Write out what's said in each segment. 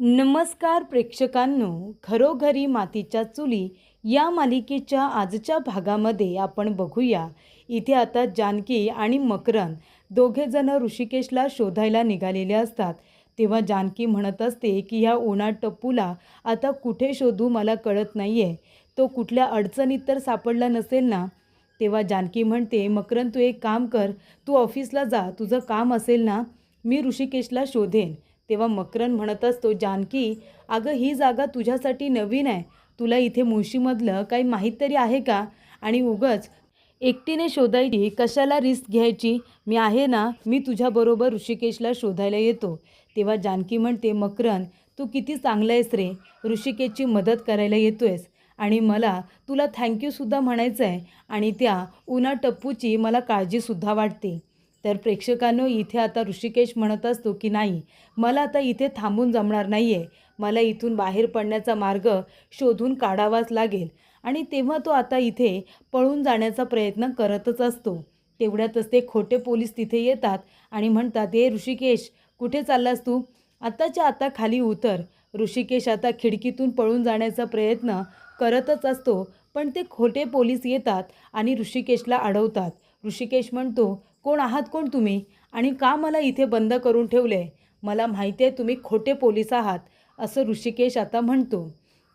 नमस्कार प्रेक्षकांनो, घरोघरी मातीच्या चुली या मालिकेच्या आजच्या भागामध्ये आपण बघूया. इथे आता जानकी आणि मकरंद दोघे जण ऋषिकेशला शोधायला निघालेले असतात. तेव्हा जानकी म्हणत असते की ह्या उन्हाट टप्पूला आता कुठे शोधू मला कळत नाही आहे. तो कुठल्या अडचणीत तर सापडला नसेल ना. तेव्हा जानकी म्हणते, मकरंद तू एक काम कर, तू ऑफिसला जा, तुझं काम असेल ना, मी ऋषिकेशला शोधेन. तेव्हा मकरंद म्हणत असतो, जानकी अगं ही जागा तुझ्यासाठी नवीन आहे, तुला इथे मुळशीमधलं काही माहीत तरी आहे का? आणि उगाच एकटीने शोधायची कशाला रिस्क घ्यायची, मी आहे ना, मी तुझ्याबरोबर ऋषिकेशला शोधायला येतो. तेव्हा जानकी म्हणते, मकरंद तू किती चांगलं आहेस रे, ऋषिकेशची मदत करायला येतोयस आणि मला तुला थँक्यूसुद्धा म्हणायचं आहे आणि त्या उन्हा टप्पूची मला काळजीसुद्धा वाटते. तर प्रेक्षकांनो, इथे आता ऋषिकेश म्हणत असतो की नाही, मला आता इथे थांबून जमणार नाही आहे, मला इथून बाहेर पडण्याचा मार्ग शोधून काढावाच लागेल. आणि तेव्हा तो आता इथे पळून जाण्याचा प्रयत्न करतच असतो. तेवढ्यातच ते खोटे पोलीस तिथे येतात आणि म्हणतात, ए ऋषिकेश कुठे चाललास तू, आताच्या आता खाली उतर. ऋषिकेश आता खिडकीतून पळून जाण्याचा प्रयत्न करतच असतो, पण ते खोटे पोलीस येतात आणि ऋषिकेशला अडवतात. ऋषिकेश म्हणतो, कोण आहात, कोण तुम्ही आणि का मला इथे बंद करून ठेवले, मला माहिती आहे तुम्ही खोटे पोलीस आहात, असं ऋषिकेश आता म्हणतो.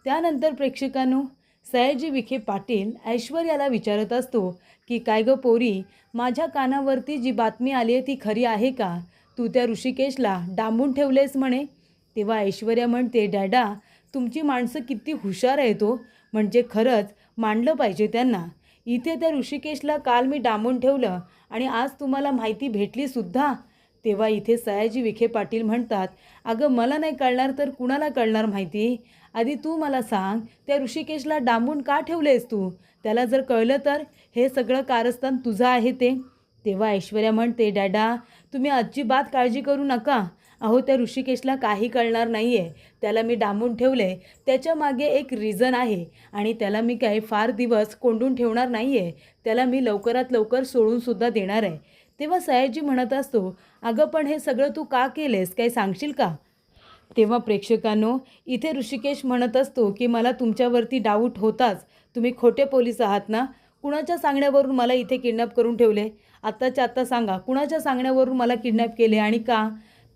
त्यानंतर प्रेक्षकांनो, सयाजी विखे पाटील ऐश्वर्याला विचारत असतो की काय गं पोरी, माझ्या कानावरती जी बातमी आली आहे ती खरी आहे का, तू त्या ऋषिकेशला डांबून ठेवलेस म्हणे. तेव्हा ऐश्वर्या म्हणते, डॅडा तुमची माणसं किती हुशार आहे तो, म्हणजे खरंच मानलं पाहिजे त्यांना. इथे त्या ऋषिकेशला काल मी डांबून ठेवलं आणि आज तुम्हाला माहिती भेटलीसुद्धा. तेव्हा इथे सयाजी विखे पाटील म्हणतात, अगं मला नाही कळणार तर कुणाला कळणार माहिती, आधी तू मला सांग त्या ऋषिकेशला डांबून का ठेवलेस तू, त्याला जर कळलं तर हे सगळं कारस्थान तुझं आहे ते. तेव्हा ऐश्वर्या म्हणते, डॅडा तुम्ही अजिबात काळजी करू नका, अहो त्या ऋषिकेशला काही कळणार नाही आहे, त्याला मी डांबून ठेवले त्याच्या मागे एक रिझन आहे आणि त्याला मी काही फार दिवस कोंडून ठेवणार नाही आहे, त्याला मी लवकरात लवकर सोडूनसुद्धा देणार आहे. तेव्हा सयाजी म्हणत असतो, अगं पण हे सगळं तू का केलेस, काही सांगशील का? तेव्हा प्रेक्षकांनो, इथे ऋषिकेश म्हणत असतो की मला तुमच्यावरती डाऊट होताच, तुम्ही खोटे पोलीस आहात ना, कुणाच्या सांगण्यावरून मला इथे किडनॅप करून ठेवले, आत्ताच्या आत्ता सांगा कुणाच्या सांगण्यावरून मला किडनॅप केले आणि का.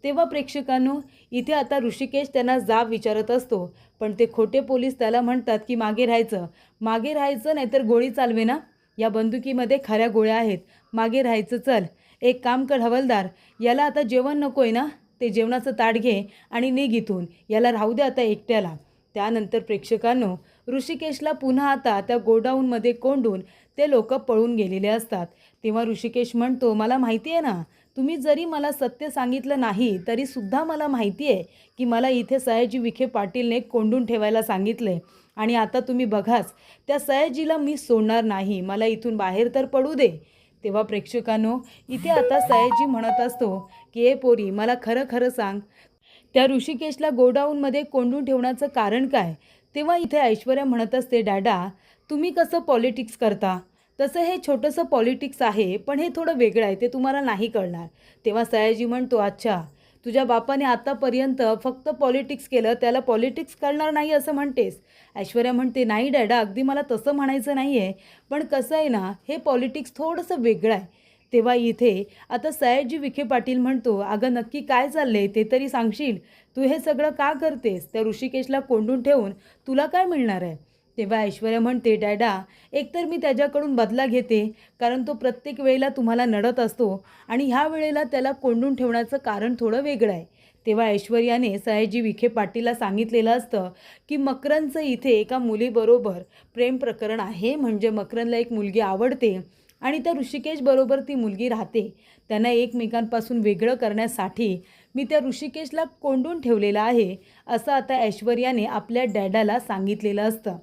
तेव्हा प्रेक्षकांनो, इथे आता ऋषिकेश त्यांना जाब विचारत असतो, पण ते खोटे पोलीस त्याला म्हणतात की मागे राहायचं, मागे राहायचं नाहीतर गोळी चालवे ना, या बंदुकीमध्ये खऱ्या गोळ्या आहेत, मागे राहायचं, चल एक काम कर हवलदार, याला आता जेवण नको आहे ना, ते जेवणाचं ताट घे आणि निघ इथून, याला राहू दे आता एकट्याला. त्यानंतर प्रेक्षकांनो, ऋषिकेशला पुन्हा आता त्या गोडाऊनमध्ये कोंडून ते लोक पळून गेलेले असतात. तेव्हा ऋषिकेश म्हणतो, मला माहिती आहे ना, तुम्ही जरी मला सत्य सांगितलं नाही तरीसुद्धा मला माहिती आहे की मला इथे सयाजी विखे पाटीलने कोंडून ठेवायला सांगितले आणि आता तुम्ही बघाच, त्या सयाजीला मी सोडणार नाही, मला इथून बाहेर तर पडू दे. तेव्हा प्रेक्षकांनो, इथे आता सयाजी म्हणत असतो की ए पोरी, मला खरं खरं सांग, त्या ऋषिकेशला गोडाऊनमध्ये कोंडून ठेवण्याचं कारण काय. तेव्हा इथे ऐश्वर्या म्हणत असते, डॅडा तुम्ही कसं पॉलिटिक्स करता तसं हे छोटंसं पॉलिटिक्स आहे, पण हे थोडं वेगळं आहे, ते तुम्हाला नाही कळणार. तेव्हा सयाजी म्हणतो, अच्छा तुझ्या बापाने आत्तापर्यंत फक्त पॉलिटिक्स केलं, त्याला पॉलिटिक्स कळणार नाही असं म्हणतेस. ऐश्वर्या म्हणते, नाही डॅडा, अगदी मला तसं म्हणायचं नाही आहे, पण कसं आहे ना, हे पॉलिटिक्स थोडंसं वेगळं आहे. तेव्हा इथे आता सयाजी विखे पाटील म्हणतो, अगं नक्की काय चाललंय ते तरी सांगशील, तू हे सगळं का करतेस, त्या ऋषिकेशला कोंडून ठेवून तुला काय मिळणार आहे. तेव्हा ऐश्वर्या म्हणते, डॅडा एकतर मी त्याच्याकडून बदला घेते, कारण तो प्रत्येक वेळेला तुम्हाला नडत असतो आणि ह्या वेळेला त्याला कोंडून ठेवण्याचं कारण थोडं वेगळं आहे. तेव्हा ऐश्वर्याने सयाजी विखे पाटीलला सांगितलेलं असतं की मकरंदचं इथे एका मुलीबरोबर प्रेम प्रकरण आहे, म्हणजे मकरंदला एक मुलगी आवडते आणि त्या ऋषिकेशबरोबर ती मुलगी राहते, त्यांना एकमेकांपासून वेगळं करण्यासाठी मी त्या ऋषिकेशला कोंडून ठेवलेलं आहे, असं आता ऐश्वर्याने आपल्या डॅडाला सांगितलेलं असतं.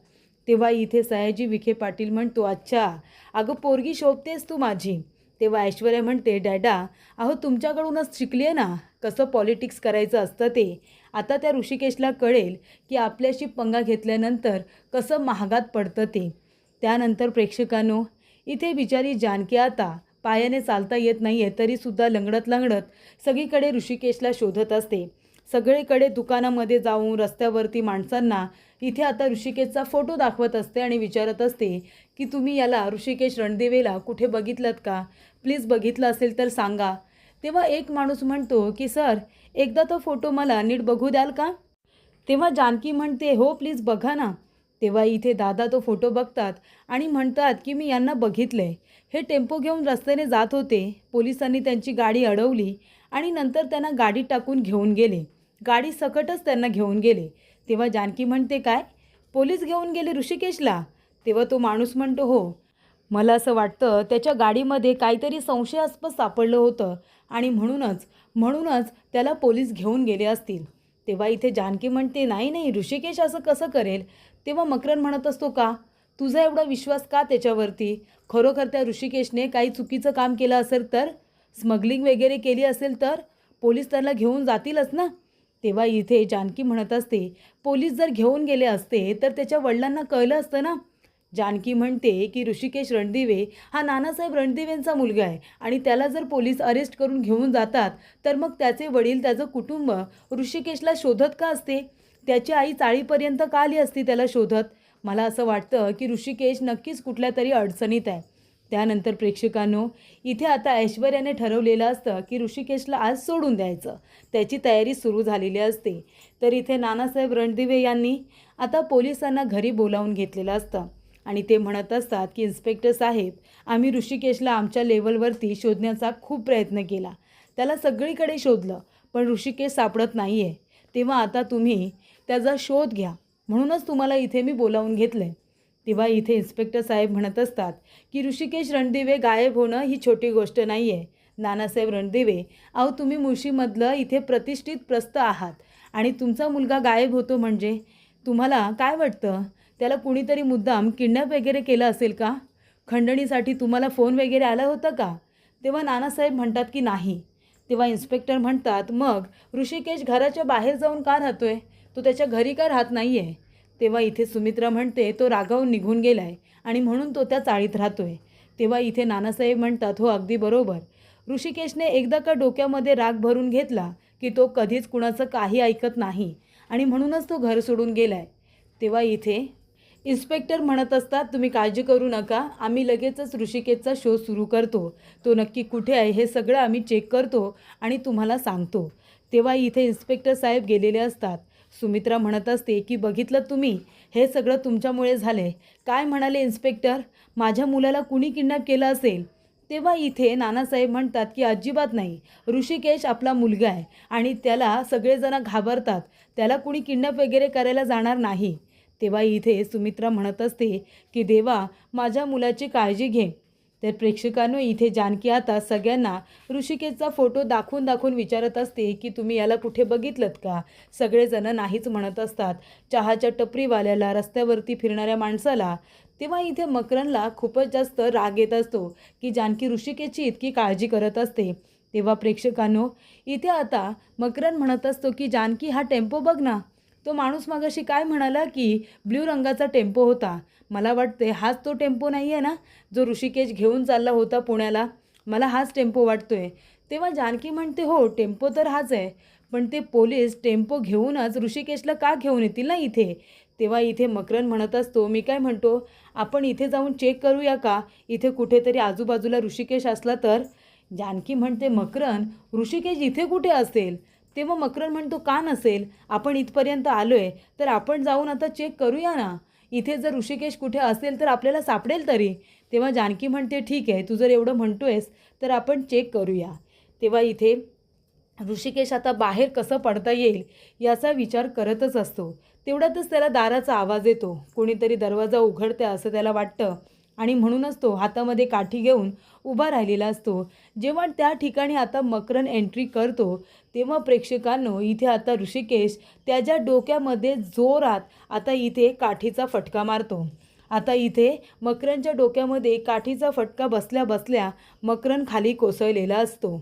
तेव्हा इथे सयाजी विखे पाटील म्हणतो, अच्छा अगं पोरगी शोभतेस तू माझी. तेव्हा ऐश्वर्या म्हणते, डॅडा अहो तुमच्याकडूनच शिकली आहे ना कसं पॉलिटिक्स करायचं असतं ते, आता त्या ऋषिकेशला कळेल की आपल्याशी पंगा घेतल्यानंतर कसं महागात पडतं ते. त्यानंतर प्रेक्षकांनो, इथे बिचारी जानकी आता पायाने चालता येत नाही आहे तरीसुद्धा लंगडत लंगडत सगळीकडे ऋषिकेशला शोधत असते. सगळीकडे दुकानामध्ये जाऊन रस्त्यावरती माणसांना इथे आता ऋषिकेशचा फोटो दाखवत असते आणि विचारत असते की तुम्ही याला ऋषिकेश रणदिवेला कुठे बघितलं का? प्लीज बघितलं असेल तर सांगा. तेव्हा एक माणूस म्हणतो की सर, एकदा तो फोटो मला नीट बघू द्याल का? तेव्हा जानकी म्हणते हो प्लीज बघा ना. तेव्हा इथे दादा तो फोटो बघतात आणि म्हणतात की मी यांना बघितलंय. हे टेम्पो घेऊन रस्त्याने जात होते. पोलिसांनी त्यांची गाडी अडवली आणि नंतर त्यांना गाडीत टाकून घेऊन गेले. गाडी सकटच त्यांना घेऊन गेले. तेव्हा जानकी म्हणते काय? पोलीस घेऊन गेले ऋषिकेशला? तेव्हा तो माणूस म्हणतो हो. मला असं वाटतं त्याच्या गाडीमध्ये काहीतरी संशयास्पद सापडलं होतं आणि म्हणूनच त्याला पोलीस घेऊन गेले असतील. तेव्हा इथे जानकी म्हणते नाही नाही, ऋषिकेश असं कसं करेल? तेव्हा मकरन म्हणत असतो का? तुझा एवढा विश्वास का त्याच्यावरती? खरोखर त्या ऋषिकेशने काही चुकीचं काम केलं असेल तर, स्मगलिंग वगैरे केली असेल तर पोलीस त्याला घेऊन जातीलच ना. तेव्हा इथे जानकी म्हणत असते पोलीस जर घेऊन गेले असते तर त्याच्या वडिलांना कळलं असतं ना. जानकी म्हणते की ऋषिकेश रणदिवे हा नानासाहेब रणदिवेंचा मुलगा आहे आणि त्याला जर पोलीस अरेस्ट करून घेऊन जातात तर मग त्याचे वडील, त्याचं कुटुंब ऋषिकेशला शोधत का असते? त्याची आई चाळीपर्यंत का आली असती त्याला शोधत? मला असं वाटतं की ऋषिकेश नक्कीच कुठल्या तरी अडचणीत आहे. त्यानंतर प्रेक्षकांनो, इथे आता ऐश्वर्याने ठरवलेलं असतं की ऋषिकेशला आज सोडून द्यायचं. त्याची तयारी सुरू झालेली असते. तर इथे नानासाहेब रणदिवे यांनी आता पोलिसांना घरी बोलावून घेतलेलं असतं आणि ते म्हणत असतात की इन्स्पेक्टर साहेब, आम्ही ऋषिकेशला आमच्या लेवलवरती शोधण्याचा खूप प्रयत्न केला. त्याला सगळीकडे शोधलं पण ऋषिकेश सापडत नाही आहे. तेव्हा आता तुम्ही त्याचा शोध घ्या, म्हणूनच तुम्हाला इथे मी बोलावून घेतलं आहे. तेव्हा इथे इन्स्पेक्टर साहेब म्हणत असतात की ऋषिकेश रणदिवे गायब होणं ही छोटी गोष्ट नाही आहे. नानासाहेब रणदिवे, अहो तुम्ही मुळशीमधलं इथे प्रतिष्ठित प्रस्थ आहात आणि तुमचा मुलगा गायब होतो म्हणजे तुम्हाला काय वाटतं? त्याला कुणीतरी मुद्दाम किडनॅप वगैरे केलं असेल का? खंडणीसाठी तुम्हाला फोन वगैरे आला होता का? तेव्हा नानासाहेब म्हणतात की नाही. तेव्हा इन्स्पेक्टर म्हणतात मग ऋषिकेश घराच्या बाहेर जाऊन का राहतोय? तो त्याच्या घरी का राहत नाही आहे? तेव्हा इथे सुमित्रा म्हणते तो रागावून निघून गेला आहे आणि म्हणून तो त्या चाळीत राहतोय. तेव्हा इथे नानासाहेब म्हणतात हो अगदी बरोबर. ऋषिकेशने एकदा का डोक्यामध्ये राग भरून घेतला की तो कधीच कुणाचं काही ऐकत नाही आणि म्हणूनच तो घर सोडून गेला आहे. तेव्हा इथे इन्स्पेक्टर म्हणत असतात तुम्ही काळजी करू नका, आम्ही लगेचच ऋषिकेशचा शोध सुरू करतो. तो नक्की कुठे आहे हे सगळं आम्ही चेक करतो आणि तुम्हाला सांगतो. तेव्हा इथे इन्स्पेक्टर साहेब गेलेले असतात. सुमित्रा म्हणत असते की बघितलं तुम्ही, हे सगळं तुमच्यामुळे झाले. काय म्हणाले इन्स्पेक्टर? माझ्या मुलाला कुणी किडनॅप केलं असेल? तेव्हा इथे नानासाहेब म्हणतात की अजिबात नाही. ऋषिकेश आपला मुलगा आहे आणि त्याला सगळेजण घाबरतात. त्याला कुणी किडनॅप वगैरे करायला जाणार नाही. तेव्हा इथे सुमित्रा म्हणत असते की देवा, माझ्या मुलाची काळजी घे. तर प्रेक्षकांनो, इथे जानकी आता सगळ्यांना ऋषिकेशचा फोटो दाखवून विचारत असते की तुम्ही याला कुठे बघितलंत का? सगळेजण नाहीच म्हणत असतात. चहाच्या टपरीवाल्याला, रस्त्यावरती फिरणाऱ्या माणसाला. तेव्हा इथे मकरनला खूपच जास्त राग येत असतो की जानकी ऋषिकेशची इतकी काळजी करत असते. तेव्हा प्रेक्षकांनो, इथे आता मकरन म्हणत असतो की जानकी हा टेम्पो बघ ना. तो माणूस मागाशी काय म्हणाला की ब्ल्यू रंगाचा टेम्पो होता. मला वाटते हाच तो टेम्पो नाही आहे ना जो ऋषिकेश घेऊन चालला होता पुण्याला? मला हाच टेम्पो वाटतोय. तेव्हा जानकी म्हणते हो टेम्पो तर हाच आहे, पण ते पोलीस टेम्पो घेऊनच ऋषिकेशला का घेऊन येतील ना इथे? तेव्हा इथे मकरन म्हणत असतो मी काय म्हणतो, आपण इथे जाऊन चेक करूया का? इथे कुठेतरी आजूबाजूला ऋषिकेश असला तर? जानकी म्हणते मकरन, ऋषिकेश इथे कुठे असेल? तेव्हा मकरन म्हणतो का नसेल? आपण इथपर्यंत आलो आहे तर आपण जाऊन आता चेक करूया ना. इथे जर ऋषिकेश कुठे असेल तर आपल्याला सापडेल तरी. तेव्हा जानकी म्हणते ठीक आहे, तू जर एवढं म्हणतोयस तर आपण चेक करूया. तेव्हा इथे ऋषिकेश आता बाहेर कसं पडता येईल याचा विचार करतच असतो. तेवढ्यातच त्याला दाराचा आवाज येतो. कोणीतरी दरवाजा उघडते असं त्याला वाटतं आणि म्हणूनच तो हातामध्ये काठी घेऊन उभा राहिलेला असतो. जेव्हा त्या ठिकाणी आता मकरन एंट्री करतो तेव्हा प्रेक्षकांनो, इथे आता ऋषिकेश त्याच्या डोक्यामध्ये जोरात आता इथे काठीचा फटका मारतो. आता इथे मकरनच्या डोक्यामध्ये काठीचा फटका बसल्या बसल्या मकरन खाली कोसळलेला असतो.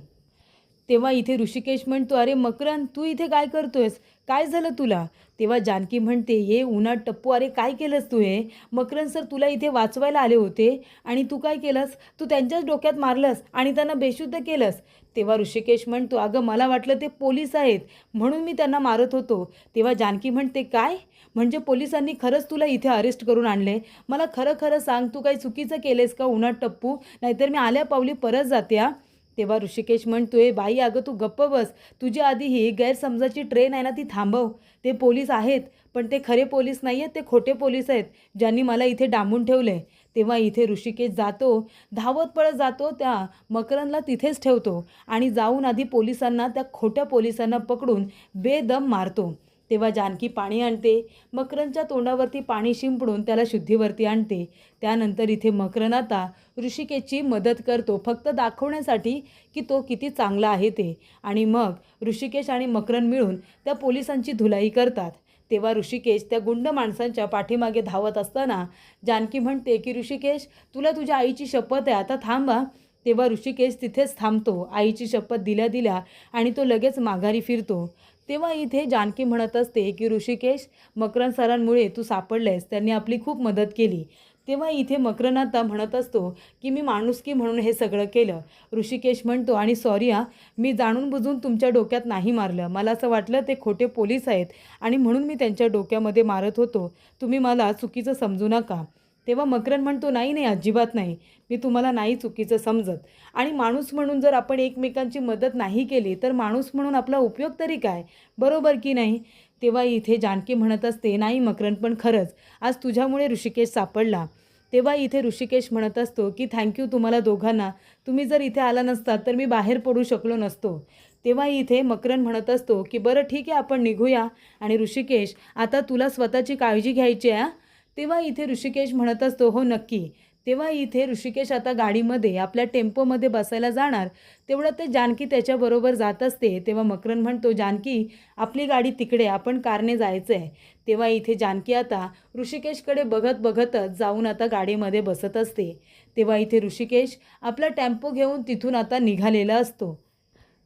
तेव्हा इथे ऋषिकेश म्हणतो अरे मकरन, तू इथे काय करतोयस? काय झालं तुला? तेव्हा जानकी म्हणते ये उन्हात टप्पू, अरे काय केलंस तू हे? मकरन सर तुला इथे वाचवायला आले होते आणि तू काय केलंस? तू त्यांच्याच डोक्यात मारलंस आणि त्यांना बेशुद्ध केलंस. तेव्हा ऋषिकेश म्हणतो, अगं मला वाटलं ते पोलीस आहेत म्हणून मी त्यांना मारत होतो. तेव्हा जानकी म्हणते, काय म्हणजे पोलिसांनी खरंच तुला इथे अरेस्ट करून आणले? मला खरं खरं सांग, तू काही चुकीचं केलेस का उन्हात टप्पू? नाहीतर मी आल्या पावली परत जाते हा. तेव्हा ऋषिकेश म्हणतोय, बाई अगं तू गप्प बस. तुझी आधी ही गैरसमजाची ट्रेन आहे ना ती थांबव. ते पोलीस आहेत पण ते खरे पोलीस नाही आहेत, ते खोटे पोलीस आहेत ज्यांनी मला इथे डांबून ठेवले. तेव्हा इथे ऋषिकेश जातो, धावत पळत जातो, त्या मकरनला तिथेच ठेवतो आणि जाऊन आधी पोलिसांना, त्या खोट्या पोलिसांना पकडून बेदम मारतो. तेव्हा जानकी पाणी आणते, मकरनच्या तोंडावरती पाणी शिंपडून त्याला शुद्धीवरती आणते. त्यानंतर इथे मकरन आता ऋषिकेशची मदत करतो, फक्त दाखवण्यासाठी की तो किती चांगला आहे ते. आणि मग ऋषिकेश आणि मकरन मिळून त्या पोलिसांची धुलाई करतात. तेव्हा ऋषिकेश त्या गुंड माणसांच्या पाठीमागे धावत असताना जानकी म्हणते की ऋषिकेश, तुला तुझ्या आईची शपथ आहे, आता थांबा. तेव्हा ऋषिकेश तिथेच थांबतो, आईची शपथ दिल्या दिल्या, आणि तो लगेच माघारी फिरतो. तेव्हा इथे जानकी म्हणत असते की ऋषिकेश, मकरन सरांमुळे तू सापडलेस, त्यांनी आपली खूप मदत केली. तेव्हा इथे मकरन आता म्हणत असतो की मी माणुसकी म्हणून हे सगळं केलं. ऋषिकेश म्हणतो, आणि सॉरी हा, मी जाणून बुजून तुमच्या डोक्यात नाही मारलं. मला असं वाटलं ते खोटे पोलीस आहेत आणि म्हणून मी त्यांच्या डोक्यामध्ये मारत होतो. तुम्ही मला चुकीचं समजू नका. तेव्हा मकरन म्हणतो, नाही नाही, अजिबात नाही, मी तुम्हाला नाही चुकीचं समजत. आणि माणूस म्हणून जर आपण एकमेकांची मदत नाही केली तर माणूस म्हणून आपला उपयोग तरी काय, बरोबर की नाही? तेव्हा इथे जानकी म्हणत असते, नाही मकरन, पण खरंच आज तुझ्यामुळे ऋषिकेश सापडला. तेव्हा इथे ऋषिकेश म्हणत असतो की थँक्यू तुम्हाला दोघांना, तुम्ही जर इथे आला नसतात तर मी बाहेर पडू शकलो नसतो. तेव्हा इथे मकरन म्हणत असतो की बरं ठीक आहे, आपण निघूया. आणि ऋषिकेश, आता तुला स्वतःची काळजी घ्यायची आहे. तेव्हा इथे ऋषिकेश म्हणत असतो, हो नक्की. तेव्हा इथे ऋषिकेश आता गाडीमध्ये आपल्या टेम्पोमध्ये बसायला जाणार, तेवढं ते जानकी त्याच्याबरोबर जात असते. तेव्हा मकरन म्हणतो, जानकी आपली गाडी तिकडे, आपण कारने जायचं आहे. तेव्हा इथे जानकी आता ऋषिकेशकडे बघत बघतच जाऊन आता गाडीमध्ये बसत असते. तेव्हा इथे ऋषिकेश आपला टेम्पो घेऊन तिथून आता निघालेला असतो.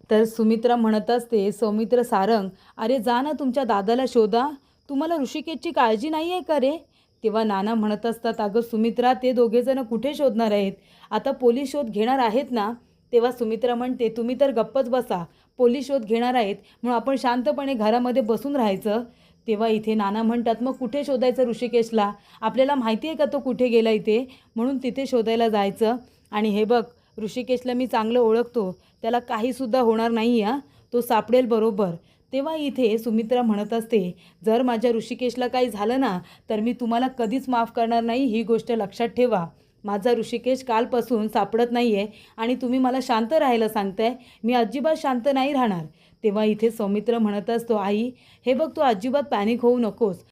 तर सुमित्रा म्हणत असते, सौमित्र सारंग, अरे जा ना तुमच्या दादाला शोधा, तुम्हाला ऋषिकेशची काळजी नाही आहे का रे? तेव्हा नाना म्हणत असतात, अगं सुमित्रा, ते दोघेजणं कुठे शोधणार आहेत, आता पोलीस शोध घेणार आहेत ना. तेव्हा सुमित्रा म्हणते, तुम्ही तर गप्पच बसा, पोलीस शोध घेणार आहेत म्हणून आपण शांतपणे घरामध्ये बसून राहायचं. तेव्हा इथे नाना म्हणतात, मग कुठे शोधायचं ऋषिकेशला, आपल्याला माहिती आहे का तो कुठे गेला इथे, म्हणून तिथे शोधायला जायचं. आणि हे बघ, ऋषिकेशला मी चांगलं ओळखतो, त्याला काहीसुद्धा होणार नाही हा, तो सापडेल बरोबर. तेव्हा इथे सुमित्रा म्हणत असते, जर माझ्या ऋषिकेशला काही झालं ना तर मी तुम्हाला कधीच माफ करणार नाही, ही गोष्ट लक्षात ठेवा. माझा ऋषिकेश कालपासून सापडत नाही आहे आणि तुम्ही मला शांत राहायला सांगताय, मी अजिबात शांत नाही राहणार. तेव्हा इथे सौमित्र म्हणत असतो, आई हे बघ, तू अजिबात पॅनिक होऊ नकोस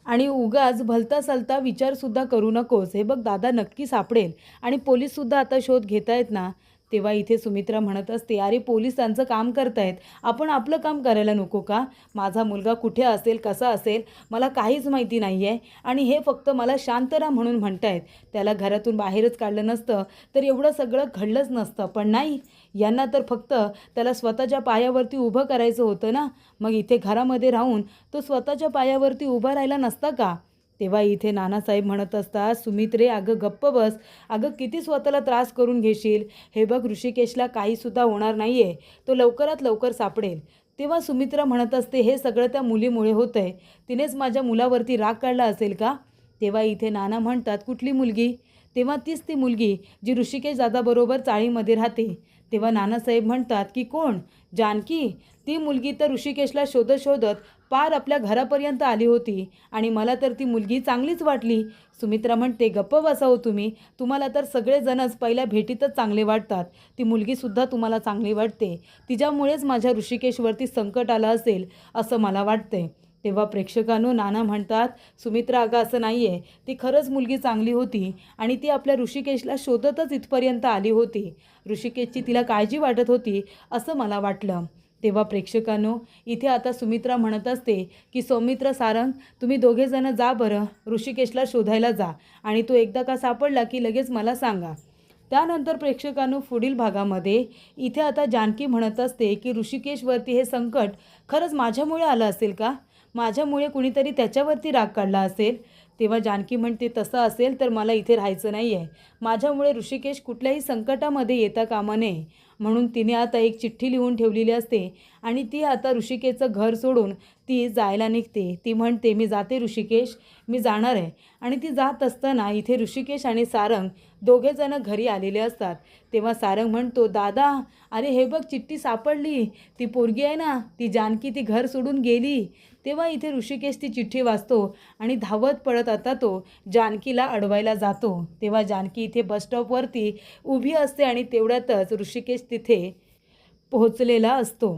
आणि उगाच भलता सलता विचारसुद्धा करू नकोस. हे बघ, दादा नक्की सापडेल आणि पोलीससुद्धा आता शोध घेत आहेत ना. तेव्हा इथे सुमित्रा म्हणत असते, अरे पोलीस त्यांचं काम करतायत, आपण आपलं काम करायला नको का? माझा मुलगा कुठे असेल, कसा असेल, मला काहीच माहिती नाही आहे आणि हे फक्त मला शांत राहा म्हणून म्हणतायत. त्याला घरातून बाहेरच काढलं नसतं तर एवढं सगळं घडलंच नसतं. पण नाही, यांना तर फक्त त्याला स्वतःच्या पायावरती उभं करायचं होतं ना. मग इथे घरामध्ये राहून तो स्वतःच्या पायावरती उभा राहिला नसता का? तेव्हा इथे नानासाहेब म्हणत असतात, सुमित्रे अगं गप्प बस, अगं किती स्वतःला त्रास करून घेशील. हे बघ, ऋषिकेशला काहीसुद्धा होणार नाही आहे, तो लवकरात लवकर सापडेल. तेव्हा सुमित्रा म्हणत असते, हे सगळं त्या मुलीमुळे होतं आहे, तिनेच माझ्या मुलावरती राग काढला असेल का? तेव्हा इथे नाना म्हणतात, कुठली मुलगी? तेव्हा तीच ती मुलगी जी ऋषिकेश दादाबरोबर चाळीमध्ये राहते. तेव्हा नानासाहेब म्हणतात की कोण? जानकी. ती मुलगी तर ऋषिकेशला शोधत शोधत पार आपल्या घरापर्यंत आली होती आणि मला तर ती मुलगी चांगलीच वाटली. सुमित्रा म्हणते, गप्प बसावं तुम्ही, तुम्हाला तर सगळेजणच पहिल्या भेटीतच चांगले वाटतात, ती मुलगीसुद्धा तुम्हाला चांगली वाटते, तिच्यामुळेच माझ्या ऋषिकेशवरती संकट आलं असेल असं मला वाटतंय. तेव्हा प्रेक्षकांनो, नाना म्हणतात, सुमित्रा अगं असं नाही आहे, ती खरंच मुलगी चांगली होती आणि ती आपल्या ऋषिकेशला शोधतच इथपर्यंत आली होती. ऋषिकेशची तिला काळजी वाटत होती असं मला वाटलं. तेव्हा प्रेक्षकांनो, इथे आता सुमित्रा म्हणत असते की सौमित्र सारंग, तुम्ही दोघेजणं जा बरं, ऋषिकेशला शोधायला जा आणि तो एकदा का सापडला की लगेच मला सांगा. त्यानंतर प्रेक्षकांनो, पुढील भागामध्ये इथे आता जानकी म्हणत असते की ऋषिकेशवरती हे संकट खरंच माझ्यामुळे आलं असेल का? माझ्यामुळे कुणीतरी त्याच्यावरती राग काढला असेल. तेव्हा जानकी म्हणते, तसं असेल तर मला इथे राहायचं नाही आहे, माझ्यामुळे ऋषिकेश कुठल्याही संकटामध्ये येता कामा नये म्हणून तिने आता एक चिठ्ठी लिहून ठेवलेली असते आणि ती आता ऋषिकेशचं घर सोडून ती जायला निघते. ती म्हणते, मी जाते ऋषिकेश, मी जाणार आहे. आणि ती जात असताना इथे ऋषिकेश आणि सारंग दोघेजणं घरी आलेले असतात. तेव्हा सारंग म्हणतो, दादा अरे हे बघ चिठ्ठी सापडली, ती पोरगी आहे ना ती जानकी, ती घर सोडून गेली. तेव्हा इथे ऋषिकेश ती चिठ्ठी वाचतो आणि धावत पळत आता तो जानकीला अडवायला जातो. तेव्हा जानकी इथे बसस्टॉपवरती उभी असते आणि तेवढ्यातच ऋषिकेश तिथे पोहोचलेला असतो.